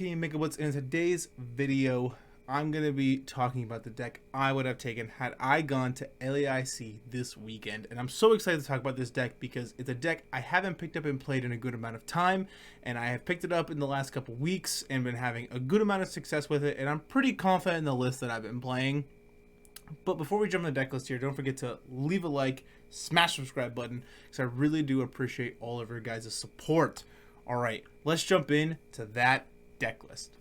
aka MegaBlitzz, and in today's video, I'm going to be talking about the deck I would have taken had I gone to LAIC this weekend. And I'm so excited to talk about this deck because it's a deck I haven't picked up and played in a good amount of time, and I have picked it up in the last couple weeks and been having a good amount of success with it, and I'm pretty confident in the list that I've been playing. But before we jump in the deck list here, don't forget to leave a like, smash the subscribe button, because I really do appreciate all of your guys' support. Alright, let's jump in to that deck list.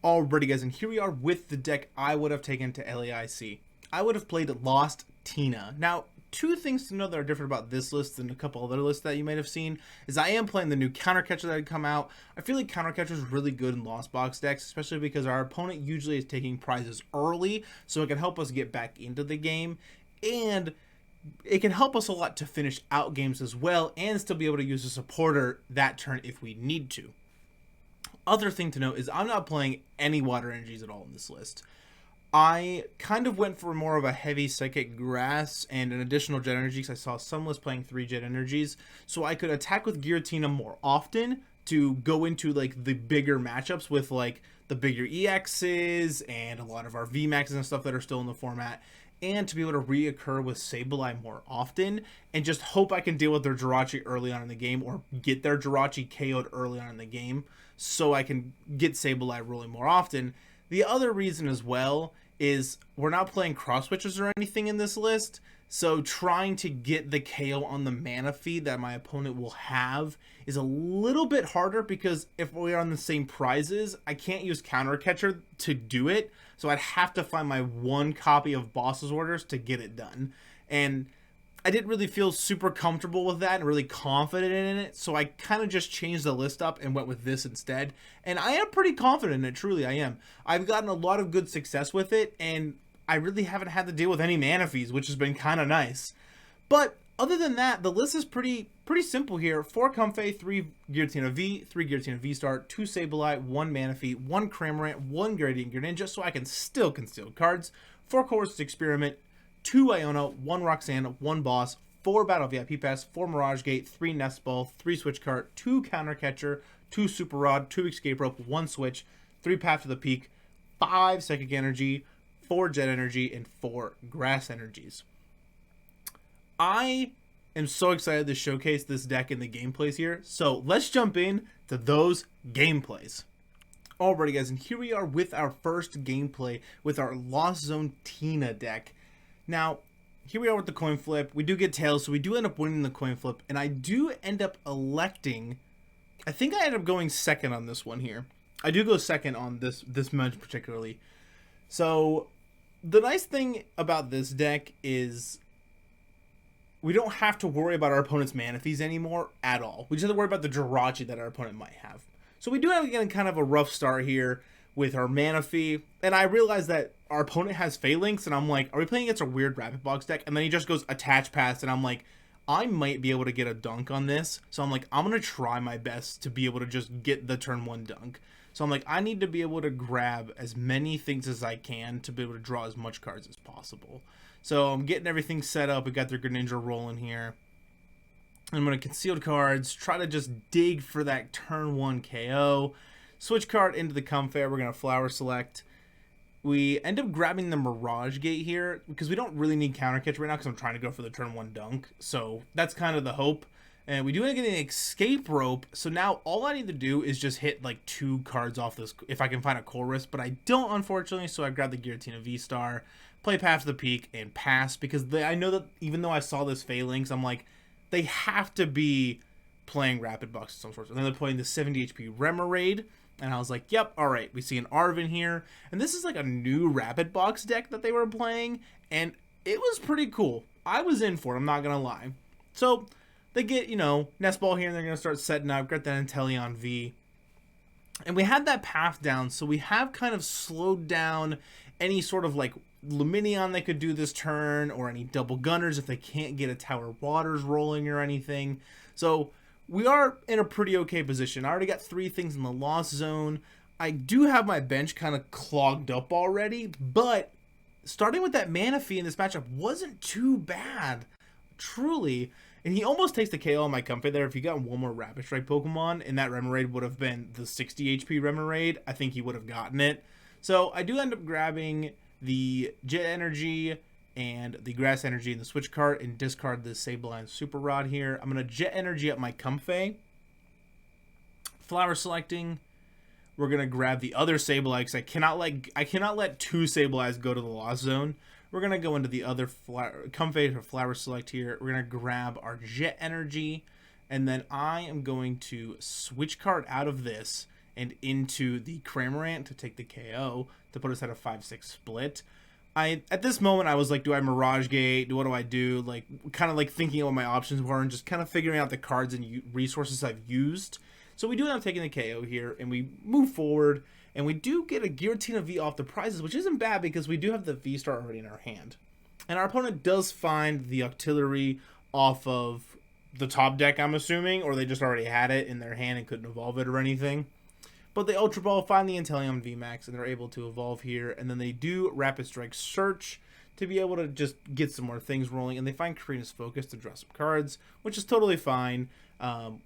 Alrighty guys, and here we are with the deck I would have taken to LAIC. I would have played Lost Tina. Now, two things to know that are different about this list than a couple other lists that you might have seen is I am playing the new Counter Catcher that had come out. I feel like Counter Catcher is really good in Lost Box decks, especially because our opponent usually is taking prizes early, so it can help us get back into the game, and it can help us a lot to finish out games as well and still be able to use a supporter that turn if we need to. Other thing to note is I'm not playing any water energies at all in this list. I kind of went for more of a heavy psychic grass and an additional jet energies. I saw some lists playing 3 jet energies, so I could attack with Giratina more often to go into like the bigger matchups with like the bigger EXs and a lot of our VMAXs and stuff that are still in the format, and to be able to reoccur with Sableye more often and just hope I can deal with their Jirachi early on in the game or get their Jirachi KO'd early on in the game so I can get Sableye rolling more often. The other reason as well is we're not playing cross switches or anything in this list, so trying to get the KO on the Manaphy that my opponent will have is a little bit harder because if we are on the same prizes, I can't use Counter Catcher to do it, so I'd have to find my one copy of Boss's Orders to get it done. And I didn't really feel super comfortable with that and really confident in it, so I kind of just changed the list up and went with this instead. And I am pretty confident in it, truly I am. I've gotten a lot of good success with it, and I really haven't had to deal with any Manaphy's, which has been kind of nice. But other than that, the list is pretty simple here. 4 Comfey, 3 Giratina V, 3 Giratina VSTAR, 2 Sableye, 1 Manaphy, 1 Cramorant, 1 Radiant Greninja, so I can still conceal cards, 4 Colress Experiment, 2 Iono, 1 Roxanne, 1 Boss, 4 Battle VIP Pass, 4 Mirage Gate, 3 Nest Ball, 3 Switch Cart, 2 Counter Catcher, 2 Super Rod, 2 Escape Rope, 1 Switch, 3 Path to the Peak, 5 Psychic Energy, 4 Jet Energy, and 4 Grass Energies. I am so excited to showcase this deck in the gameplays here, so let's jump in to those gameplays. Alrighty guys, and here we are with our first gameplay with our Lost Zone Tina deck. Now, here we are with the coin flip. We do get tails, so we do end up winning the coin flip, and I do end up electing, I think I end up going second on this one here. I do go second on this match particularly. So, the nice thing about this deck is we don't have to worry about our opponent's Manaphy's anymore at all. We just have to worry about the Jirachi that our opponent might have. So we do have again kind of a rough start here with our Manaphy, and I realize that our opponent has Phalanx, and I'm like, are we playing against a weird Rapid Box deck? And then he just goes Attach Pass, and I'm like, I might be able to get a dunk on this. So I'm like, I'm going to try my best to be able to just get the turn 1 dunk. So I'm like, I need to be able to grab as many things as I can to be able to draw as much cards as possible. So I'm getting everything set up. We got their Greninja rolling here. I'm going to concealed cards, try to just dig for that turn 1 KO. Switch card into the Comfey. We're going to Flower Select. We end up grabbing the Mirage Gate here because we don't really need Counter Catch right now because I'm trying to go for the turn 1 dunk. So that's kind of the hope. And we do end up getting an Escape Rope. So now all I need to do is just hit like 2 cards off this if I can find a Colress. But I don't, unfortunately, so I grab the Giratina VSTAR, play Path to the Peak, and pass. Because I know that even though I saw this Phalanx, I'm like, they have to be playing Rapid Box of some sort. And then they're playing the 70 HP Remoraid. And I was like, yep, alright, we see an Arven here. And this is like a new Rapid Box deck that they were playing. And it was pretty cool. I was in for it, I'm not going to lie. So, they get, you know, Nest Ball here, and they're going to start setting up, get that Inteleon V. And we had that path down, so we have kind of slowed down any sort of like Luminion they could do this turn, or any double gunners if they can't get a Tower Waters rolling or anything. So, we are in a pretty okay position. I already got 3 things in the Lost Zone. I do have my bench kind of clogged up already, but starting with that Manaphy in this matchup wasn't too bad. truly, and he almost takes the KO on my Comfey there. If he got one more Rapid Strike Pokemon, and that Remoraid would have been the 60 HP Remoraid, I think he would have gotten it. So I do end up grabbing the Jet Energy and the Grass Energy in the Switch Cart and discard the Sableye Super Rod here. I'm going to Jet Energy up my Comfey. Flower selecting. We're going to grab the other Sableye because I cannot let two Sableyes go to the Lost Zone. We're going to go into the other Comfey for Flower Select here. We're going to grab our Jet Energy, and then I am going to Switch Cart out of this and into the Cramorant to take the KO to put us at a 5-6 split. At this moment, I was like, do I Mirage Gate? What do I do? Like, kind of like thinking of what my options were and just kind of figuring out the cards and resources I've used. So we do end up taking the KO here, and we move forward, and we do get a Giratina V off the prizes, which isn't bad because we do have the V-Star already in our hand. And our opponent does find the Octillery off of the top deck, I'm assuming, or they just already had it in their hand and couldn't evolve it or anything. But they Ultra Ball, find the Inteleon VMAX, and they're able to evolve here. And then they do Rapid Strike Search to be able to just get some more things rolling. And they find Karina's Focus to draw some cards, which is totally fine.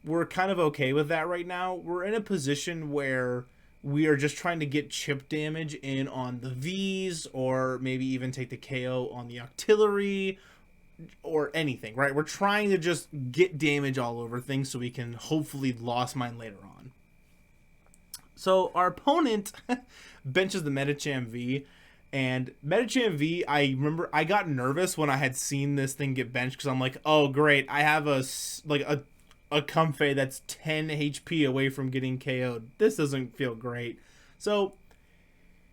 We're kind of okay with that right now. We're in a position where we are just trying to get chip damage in on the Vs, or maybe even take the KO on the Octillery, or anything, right? We're trying to just get damage all over things so we can hopefully Lost Mine later on. So our opponent benches the Medicham V, and Medicham V, I remember I got nervous when I had seen this thing get benched because I'm like, oh great, I have a Comfey that's 10 HP away from getting KO'd. This doesn't feel great. So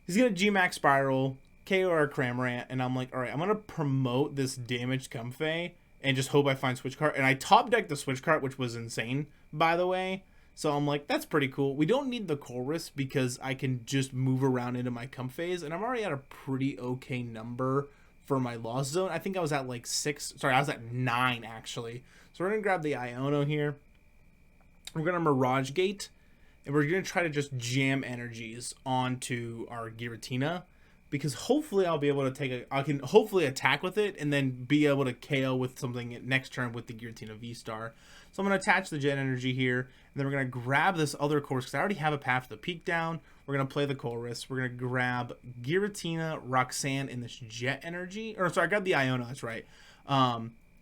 he's gonna G-Max Spiral, KO our Cramorant, and I'm like, all right, I'm gonna promote this damaged Comfey and just hope I find Switch Cart. And I top decked the Switch Cart, which was insane, by the way. So I'm like, that's pretty cool. We don't need the Colress because I can just move around into my Comfeys, and I'm already at a pretty okay number for my Lost Zone. I think I was at like 6. Sorry, I was at 9 actually. So we're gonna grab the Iono here. We're gonna Mirage Gate, and we're gonna try to just jam energies onto our Giratina, because hopefully I'll be able to I can hopefully attack with it and then be able to KO with something next turn with the Giratina V-Star. So I'm going to attach the Jet Energy here, and then we're going to grab this other course because I already have a path to the Peak down. We're going to play the Colress. We're going to grab Giratina, Roxanne in this Jet Energy. Or sorry, I grabbed the Iono, that's right.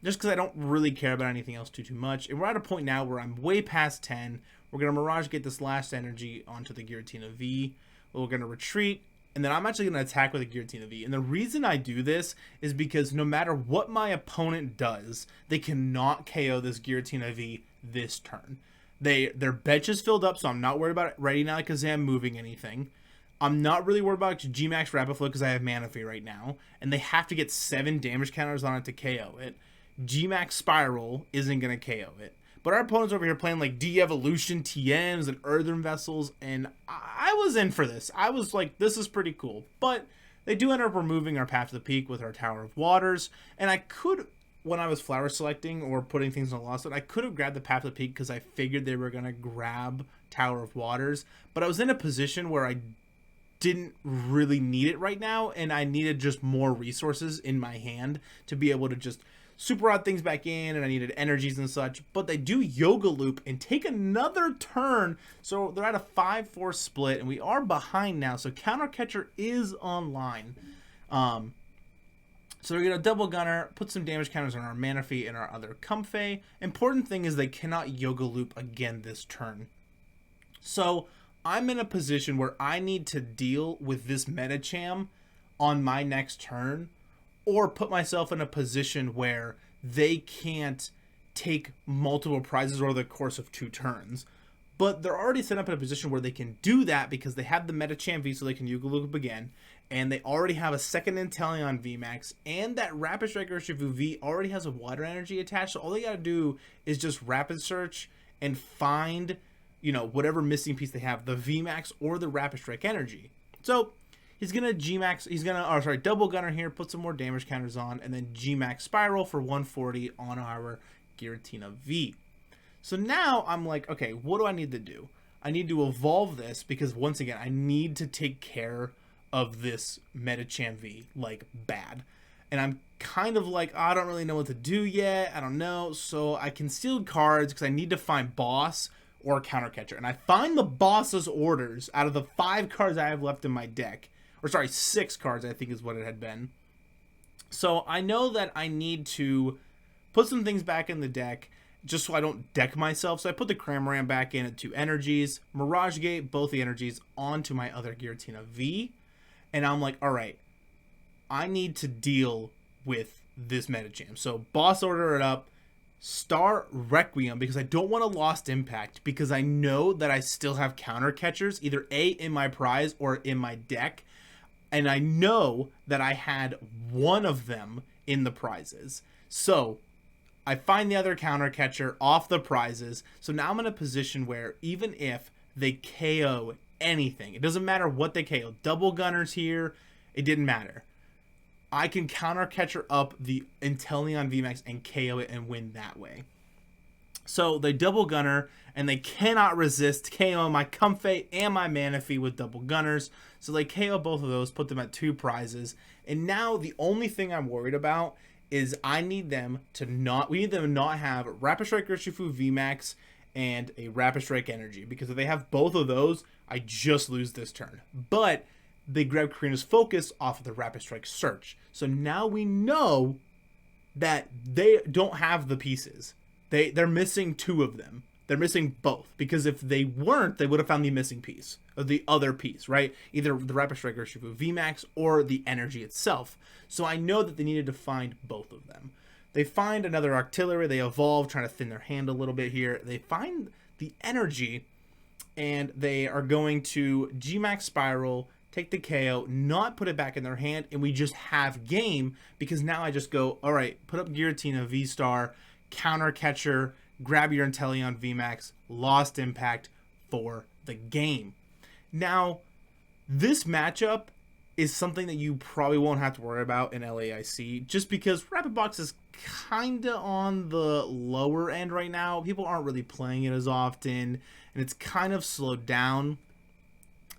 Just because I don't really care about anything else too much. And we're at a point now where I'm way past 10. We're going to Mirage Gate this last energy onto the Giratina V. We're going to retreat. And then I'm actually going to attack with a Giratina V. And the reason I do this is because no matter what my opponent does, they cannot KO this Giratina V this turn. Their bench is filled up, so I'm not worried about it right now because I'm moving anything. I'm not really worried about G-Max Rapid Flow because I have Manaphy right now. And they have to get 7 damage counters on it to KO it. G-Max Spiral isn't going to KO it. But our opponent's over here playing like De-Evolution, TMs, and Earthen Vessels, and I was in for this. I was like, this is pretty cool. But they do end up removing our Path to the Peak with our Tower of Waters, and I could, when I was flower selecting or putting things in the Lost Zone, I could have grabbed the Path to the Peak because I figured they were going to grab Tower of Waters, but I was in a position where I didn't really need it right now, and I needed just more resources in my hand to be able to just Super Rod things back in, and I needed energies and such. But they do Yoga Loop and take another turn, so they're at a 5-4 split, and we are behind now, so Counter Catcher is online. So we're going to Double Gunner, put some damage counters on our Manaphy and our other Comfey. Important thing is they cannot Yoga Loop again this turn. So I'm in a position where I need to deal with this Medicham on my next turn, or put myself in a position where they can't take multiple prizes over the course of 2 turns. But they're already set up in a position where they can do that because they have the Medicham V, so they can Yoga Loop again. And they already have a second Inteleon VMAX, and that Rapid Strike Urshifu V already has a Water Energy attached. So all they gotta do is just Rapid Search and find, you know, whatever missing piece they have, the VMAX or the Rapid Strike Energy. So he's going to G-Max, Double Gunner here, put some more damage counters on, and then G-Max Spiral for 140 on our Giratina V. So now I'm like, okay, what do I need to do? I need to evolve this because, once again, I need to take care of this Medicham V, like, bad. and I'm kind of like, I don't really know what to do yet. I don't know. So I concealed cards because I need to find boss or counter catcher. And I find the boss's orders out of the 5 cards I have left in my deck. Or sorry, 6 cards I think is what it had been. So I know that I need to put some things back in the deck just so I don't deck myself. So I put the Cramorant back in at 2 energies, Mirage Gate, both the energies, onto my other Giratina V. And I'm like, all right, I need to deal with this metagame. So boss order it up, Star Requiem, because I don't want a Lost Impact, because I know that I still have counter catchers, either A, in my prize or in my deck. And I know that I had one of them in the prizes. So I find the other counter catcher off the prizes. So now I'm in a position where even if they KO anything, it doesn't matter what they KO, double gunners here, it didn't matter. I can counter catcher up the Inteleon VMAX and KO it and win that way. So they double gunner and they cannot resist KO my Comfey and my Manaphy with double gunners. So they KO both of those, put them at 2 prizes. And now the only thing I'm worried about is we need them to not have Rapid Strike Urshifu VMAX and a Rapid Strike Energy, because if they have both of those, I just lose this turn. But they grab Karina's focus off of the Rapid Strike Search. So now we know that they don't have the pieces. They're missing 2 of them. They're missing both, because if they weren't, they would have found the missing piece, or the other piece, right? Either the Rapid Strike Urshifu VMAX or the energy itself. So I know that they needed to find both of them. They find another artillery, they evolve, trying to thin their hand a little bit here. They find the energy, and they are going to G-Max Spiral, take the KO, not put it back in their hand, and we just have game, because now I just go, all right, put up Giratina V-Star, counter catcher, grab your Inteleon VMAX, Lost Impact for the game. Now, this matchup is something that you probably won't have to worry about in LAIC, just because Rapid Box is kind of on the lower end right now. People aren't really playing it as often, and it's kind of slowed down,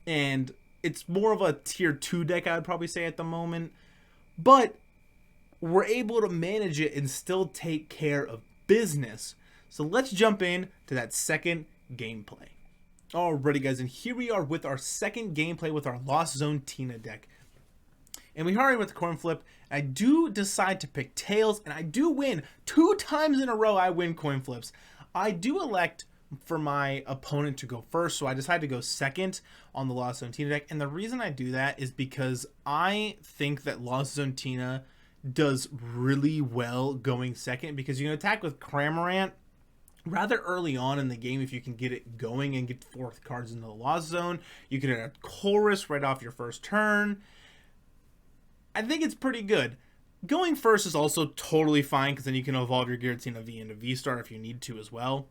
and it's more of a tier 2 deck, I would probably say, at the moment. But we're able to manage it and still take care of business. So let's jump in to that second gameplay. Alrighty guys, and here we are with our second gameplay with our Lost Zone Tina deck. And we hurry with the coin flip. I do decide to pick tails, and I do win. 2 times in a row I win coin flips. I do elect for my opponent to go first, so I decided to go second on the Lost Zone Tina deck. And the reason I do that is because I think that Lost Zone Tina does really well going second, because you can attack with Cramorant rather early on in the game if you can get it going and get 4 cards into the Lost Zone. You can add Colress right off your first turn. I think it's pretty good. Going first is also totally fine, because then you can evolve your Giratina V into V-Star if you need to as well.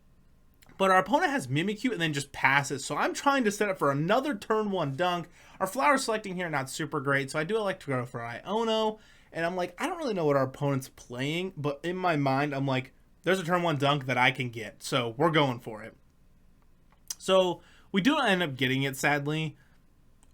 But our opponent has Mimikyu and then just passes, so I'm trying to set up for another turn 1 dunk. Our flower selecting here not super great, so I do like to go for Iono. And I'm like, I don't really know what our opponent's playing, but in my mind, I'm like, there's a turn 1 dunk that I can get, so we're going for it. So we do end up getting it, sadly.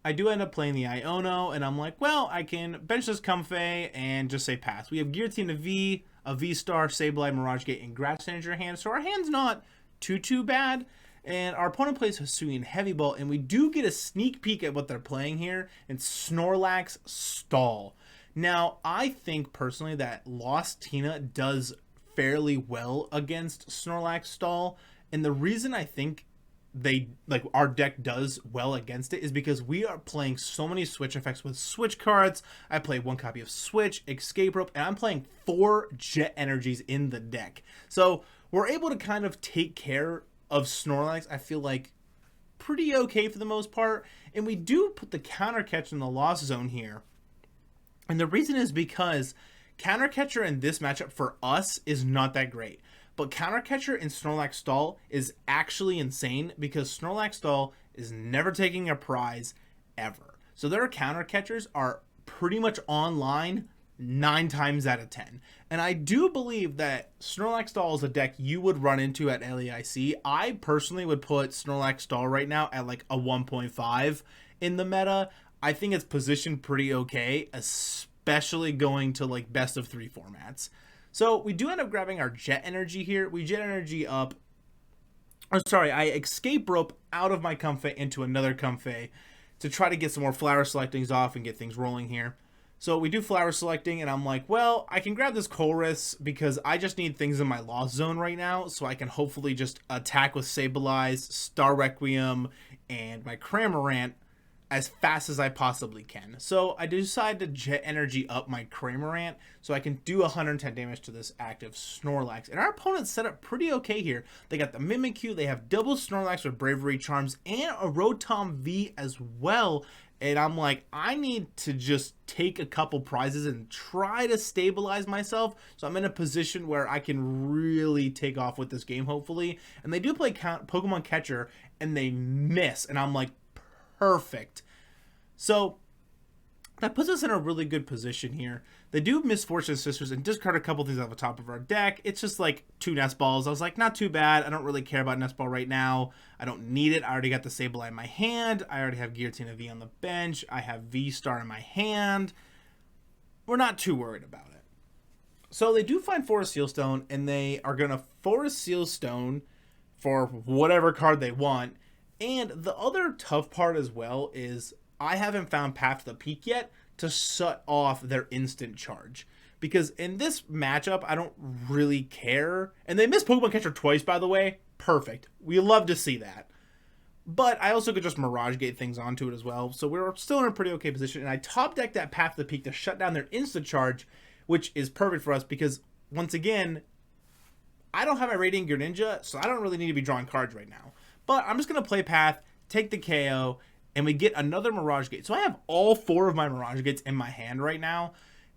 I do end up playing the Iono, and I'm like, well, I can bench this Comfey and just say pass. We have Giratina V, a V-Star, Sableye, Mirage Gate, and Grass in your hand, so our hand's not too bad. And our opponent plays Hisuian Heavy Ball, and we do get a sneak peek at what they're playing here, and Snorlax Stall. Now, I think personally that Lost Tina does fairly well against Snorlax Stall, and the reason I think our deck does well against it is because we are playing so many switch effects with switch cards. I play 1 copy of Switch, Escape Rope, and I'm playing 4 Jet Energies in the deck. So we're able to kind of take care of Snorlax, I feel like, pretty okay for the most part. And we do put the counter catch in the Lost Zone here. And the reason is because counter catcher in this matchup for us is not that great. But counter catcher in Snorlax Stall is actually insane, because Snorlax Stall is never taking a prize ever. So their counter catchers are pretty much online 9 times out of 10. And I do believe that Snorlax Stall is a deck you would run into at LAIC. I personally would put Snorlax Stall right now at like a 1.5 in the meta. I think it's positioned pretty okay, especially going to like best of 3 formats. So we do end up grabbing our Jet Energy here. We Jet Energy up. Oh, sorry, I Escape Rope out of my Comfey into another Comfey to try to get some more flower selectings off and get things rolling here. So we do flower selecting, and I'm like, well, I can grab this Colress because I just need things in my lost zone right now, so I can hopefully just attack with Sableye's, Star Requiem, and my Cramorant as fast as I possibly can. So I decided to Jet Energy up my Cramorant so I can do 110 damage to this active Snorlax. And our opponent's set up pretty okay here. They got the Mimikyu, they have double Snorlax with Bravery Charms, and a Rotom V as well. And I'm like, I need to just take a couple prizes and try to stabilize myself. So I'm in a position where I can really take off with this game, hopefully. And they do play Pokemon Catcher, and they miss. And I'm like, perfect. So that puts us in a really good position here. They do Misfortune Sisters and discard a couple things off the top of our deck. It's just like 2 Nest Balls. I was like, not too bad. I don't really care about Nest Ball right now. I don't need it. I already got the Sableye in my hand. I already have Giratina V on the bench. I have V-Star in my hand. We're not too worried about it. So they do find Forest Sealstone, and they are going to Forest Sealstone for whatever card they want. And the other tough part as well is I haven't found Path to the Peak yet to shut off their instant charge. Because in this matchup, I don't really care. And they missed Pokemon Catcher twice, by the way. Perfect. We love to see that. But I also could just Mirage Gate things onto it as well. So we're still in a pretty okay position. And I top decked that Path to the Peak to shut down their instant charge, which is perfect for us because, once again, I don't have my Radiant Greninja, so I don't really need to be drawing cards right now. But I'm just going to play Path, take the KO, and we get another Mirage Gate. So I have all 4 of my Mirage Gates in my hand right now.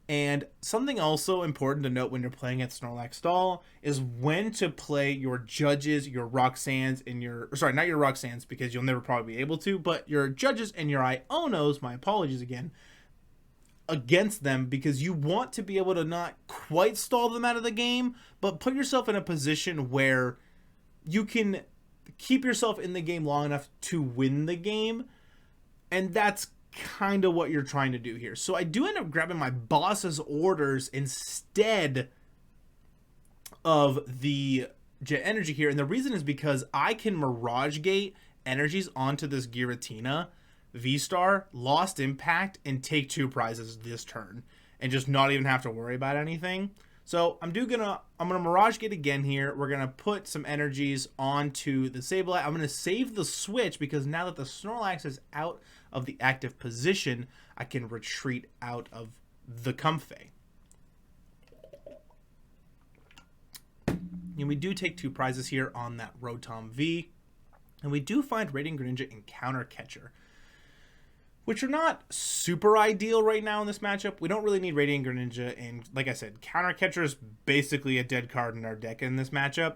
And something also important to note when you're playing at Snorlax Stall is when to play your Judges, your Roxannes, and your... Sorry, not your Roxannes, because you'll never probably be able to, but your Judges and your Ionos, my apologies again, against them, because you want to be able to not quite stall them out of the game, but put yourself in a position where you can keep yourself in the game long enough to win the game. And that's kind of what you're trying to do here. So I do end up grabbing my boss's orders instead of the Jet Energy here. And the reason is because I can Mirage Gate energies onto this Giratina V-Star, Lost Impact, and take 2 prizes this turn. And just not even have to worry about anything. So I'm gonna Mirage Gate again here. We're gonna put some energies onto the Sableye. I'm gonna save the switch because now that the Snorlax is out of the active position, I can retreat out of the Comfey. And we do take 2 prizes here on that Rotom V. And we do find Radiant Greninja and Counter Catcher, which are not super ideal right now in this matchup. We don't really need Radiant Greninja, and like I said, Counter Catcher is basically a dead card in our deck in this matchup.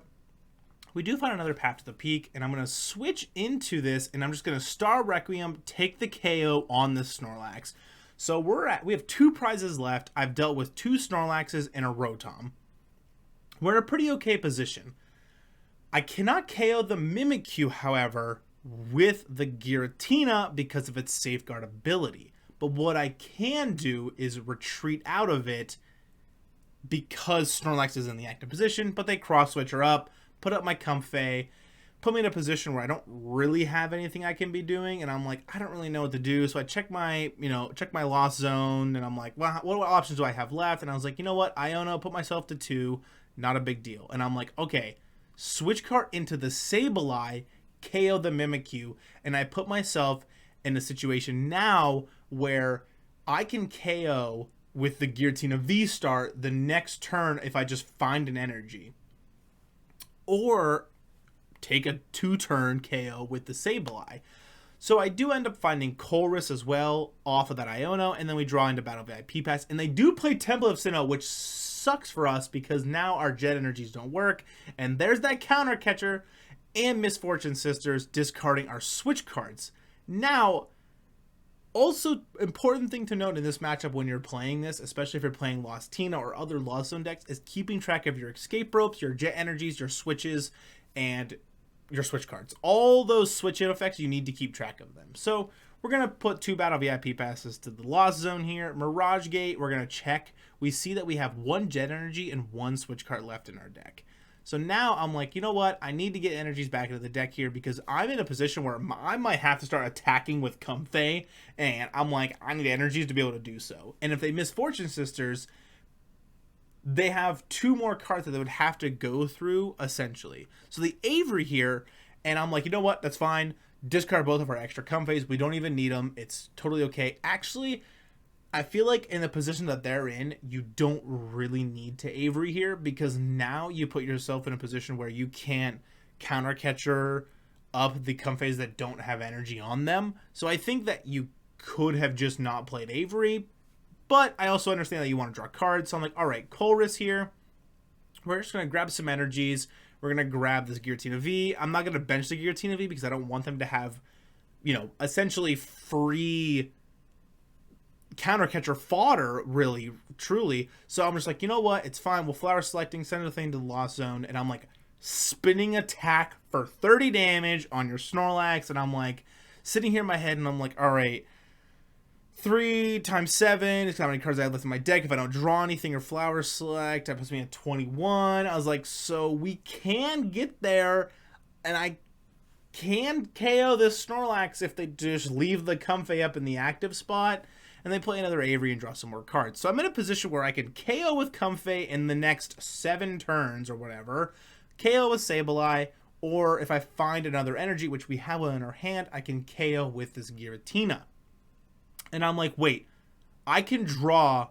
We do find another Path to the Peak, and I'm going to switch into this, and I'm just going to Star Requiem, take the KO on this Snorlax. So we have 2 prizes left. I've dealt with 2 Snorlaxes and a Rotom. We're in a pretty okay position. I cannot KO the Mimikyu, however, with the Giratina because of its Safeguard ability. But what I can do is retreat out of it because Snorlax is in the active position, but they cross-switch her up, put up my Comfey, put me in a position where I don't really have anything I can be doing, and I'm like, I don't really know what to do. So I check my, check my lost zone, and I'm like, well, what options do I have left? And I was like, you know what, Iono, put myself to 2, not a big deal. And I'm like, okay, Switch Cart into the Sableye, KO the Mimikyu, and I put myself in a situation now where I can KO with the Giratina V-Star the next turn if I just find an energy. Or take a 2-turn KO with the Sableye. So I do end up finding Colress as well off of that Iono, and then we draw into Battle VIP Pass. And they do play Temple of Sinnoh, which sucks for us because now our Jet Energies don't work. And there's that Counter Catcher and Misfortune Sisters discarding our Switch cards. Now, also important thing to note in this matchup when you're playing this, especially if you're playing Lost Tina or other Lost Zone decks, is keeping track of your Escape Ropes, your Jet Energies, your Switches, and your Switch cards. All those switch in effects, you need to keep track of them. So we're going to put 2 Battle VIP passes to the Lost Zone here. Mirage Gate, we're going to check. We see that we have 1 Jet Energy and 1 Switch Cart left in our deck. So now I'm like, you know what? I need to get energies back into the deck here because I'm in a position where I might have to start attacking with Comfey, and I'm like, I need energies to be able to do so. And if they miss Fortune Sisters, they have 2 more cards that they would have to go through, essentially. So the Avery here, and I'm like, you know what? That's fine. Discard both of our extra Comfeys. We don't even need them. It's totally okay. Actually, I feel like in the position that they're in, you don't really need to Avery here because now you put yourself in a position where you can't counter catcher up the Comfeys that don't have energy on them. So I think that you could have just not played Avery, but I also understand that you want to draw cards. So I'm like, all right, Colress here. We're just going to grab some energies. We're going to grab this Giratina V. I'm not going to bench the Giratina V because I don't want them to have, you know, essentially free counter catcher fodder, really, truly. So I'm just like, you know what? It's fine. We'll Flower Selecting, send the thing to the Lost Zone. And I'm like, spinning attack for 30 damage on your Snorlax. And I'm like, sitting here in my head and I'm like, all right, 3 times 7 is how many cards I have left in my deck. If I don't draw anything or Flower Select, that puts me at 21. I was like, so we can get there, and I can KO this Snorlax if they just leave the Comfey up in the active spot, and they play another Avery and draw some more cards. So I'm in a position where I can KO with Comfey in the next 7 turns or whatever, KO with Sableye, or if I find another energy, which we have one in our hand, I can KO with this Giratina. And I'm like, wait, I can draw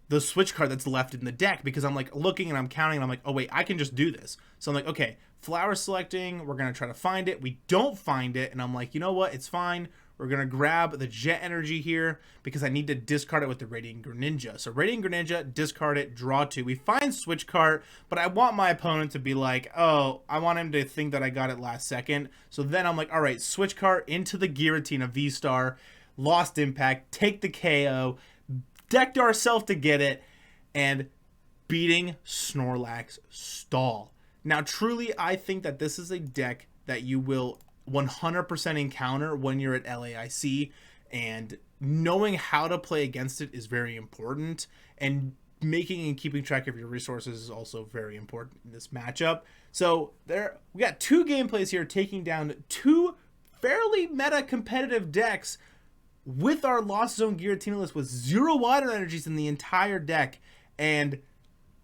the Switch card that's left in the deck because I'm like looking and I'm counting and I'm like, oh wait, I can just do this. So I'm like, okay, Flower Selecting, we're going to try to find it. We don't find it. And I'm like, you know what? It's fine. We're going to grab the Jet Energy here because I need to discard it with the Radiant Greninja. So Radiant Greninja, discard it, draw 2. We find Switch card, but I want my opponent to be like, oh, I want him to think that I got it last second. So then I'm like, all right, Switch card into the Giratina V-Star. Lost Impact, take the KO, decked ourselves to get it, and beating Snorlax stall. Now, truly, I think that this is a deck that you will 100% encounter when you're at LAIC, and knowing how to play against it is very important, and making and keeping track of your resources is also very important in this matchup. So we got 2 gameplays here taking down 2 fairly meta competitive decks with our Lost Zone Giratina list with 0 water energies in the entire deck. And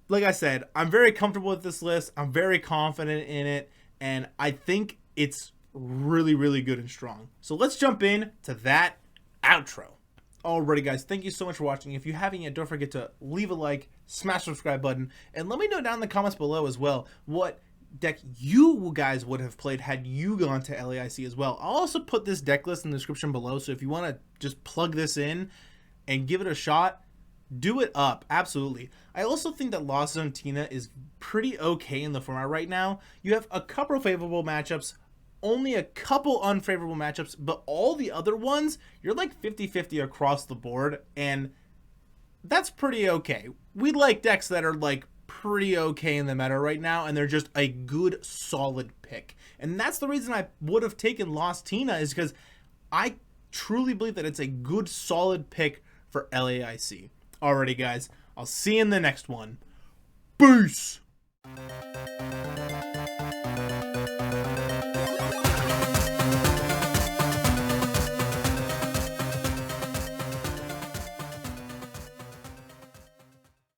like I said, I'm very comfortable with this list. I'm very confident in it. And I think it's really, really good and strong. So let's jump in to that outro. Alrighty guys, thank you so much for watching. If you haven't yet, don't forget to leave a like, smash the subscribe button, and let me know down in the comments below as well what deck you guys would have played had you gone to LAIC as well. I'll also put this deck list in the description below, so if you want to just plug this in and give it a shot, do it up. Absolutely. I also think that Lost Zone Tina is pretty okay in the format right now. You have a couple favorable matchups, only a couple unfavorable matchups, but all the other ones, you're like 50-50 across the board, and that's pretty okay. We like decks that are like pretty okay in the meta right now, and they're just a good solid pick. And that's the reason I would have taken Lost Tina, is because I truly believe that it's a good solid pick for LAIC. Alrighty guys, I'll see you in the next one. Peace!